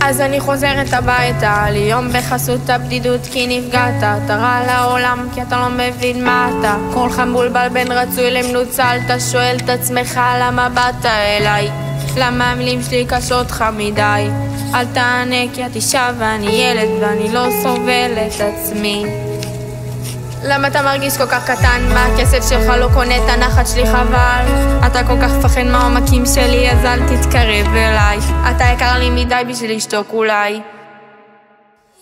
ואז אני חוזרת הביתה, ליום בחסות הבדידות כי נפגעת. אתה רע לעולם כי אתה לא מבין מה אתה, כולך מבולבל בין רצוי למנוצל. אתה שואל את עצמך למה באת אליי, למה המילים שלי קשות לך מדי. אל תענה כי את אישה ואני ילד ואני לא סובל את עצמי. למה אתה מרגיש כל כך קטן? מה הכסף שלך לא קונה את הנחת שלי? חבל. אתה כל כך פחד מהעומקים שלי, אז אל תתקרב אליי. אתה יקר לי מדי בשביל לשתוק אולי.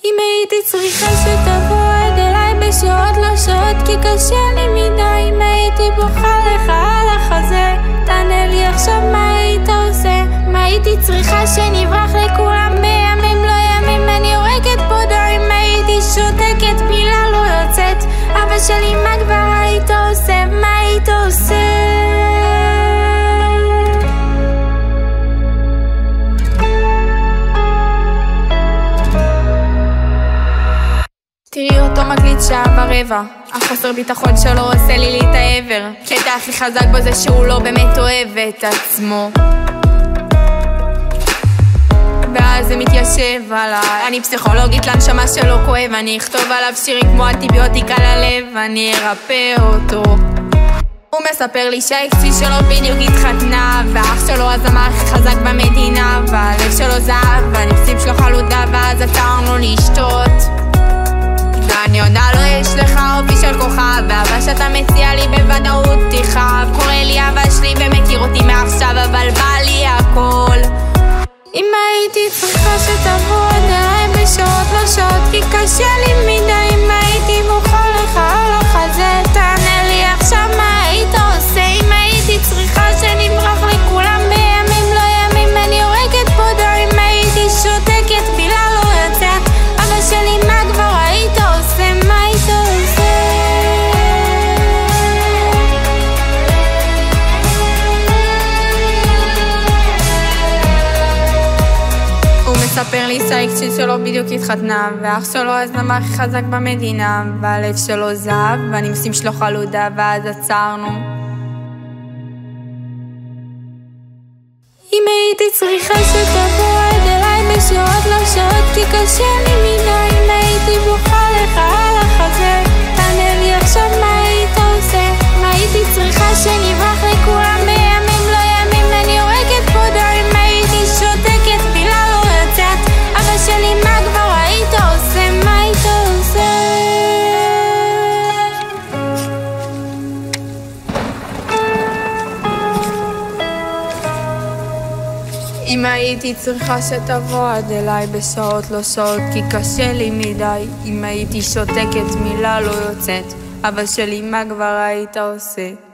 אם הייתי צריכה שתבוא עד אליי בשעות לא שעות כי קשה לי מדי, אם הייתי בוכה לך על החזה, תענה לי עכשיו מה היית עושה? מה הייתי צריכה שנברח לכולם בימים לא ימים? אני הורגת פה די. אם הייתי שותקת מילה לא יוצאת, אבא שלי מה כבר היית עושה? מה היית עושה? תראי אותו מקליט שעה ורבע, החוסר ביטחון שלו עושה לי להתעבר. קטע הכי חזק בו זה שהוא לא באמת אוהב את עצמו, ואז זה מתיישב עליי. אני פסיכולוגית לנשמה שלו כואב, אני אכתוב עליו שירים כמו אנטיביוטיקה ללב, אני ארפא אותו. הוא מספר לי שהאקסי שלו בדיוק התחתנה, ואח שלו הזמר הכי חזק במדינה, והלב שלו זהב, והנפסים שלו חלודה, ואז עצרנו לשתות. ואני עונה לו יש לך אופי של כוכב, ואהבה שאתה מציע לי בוודאות תכאב. קורא לי אבא שלי ומכיר אותי מעכשיו, אבל בא לי הכל. אם הייתי צריכה שתבוא עד אליי בשעות לא שעות כי קשה לי מדי, אם הייתי בוכה לך על החזה, תענה לי עכשיו מה היית עושה? אם הייתי צריכה שנברח לכולם בימים לא ימים, אני הורגת פה די. אם הייתי שותקת מילה לא יוצאת, אבא שלי מה כבר היית עושה? מה היית עושה? מספר לי שהאקסיט שלו בדיוק התחתנה, ואח שלו הזמר הכי חזק במדינה, והלב שלו זהב, והנמסים שלו חלודה, ואז עצרנו. אם הייתי צריכה שתבוא עד אליי בשעות לא שעות כי קשה לי מדי, אם הייתי בוכה לך על החזה, תענה לי עכשיו מה היית עושה? מה הייתי צריכה שנברח לכולם בימים לא ימים, אני הורגת פה די. אם הייתי שותקת מילה לא יוצאת, אבא שלי מה כבר היית עושה? מה היית עושה? אם הייתי צריכה שתבוא עד אליי בשעות לא שעות כי קשה לי מדי, אם הייתי שותקת מילה לא יוצאת, אבא שלי מה כבר היית עושה?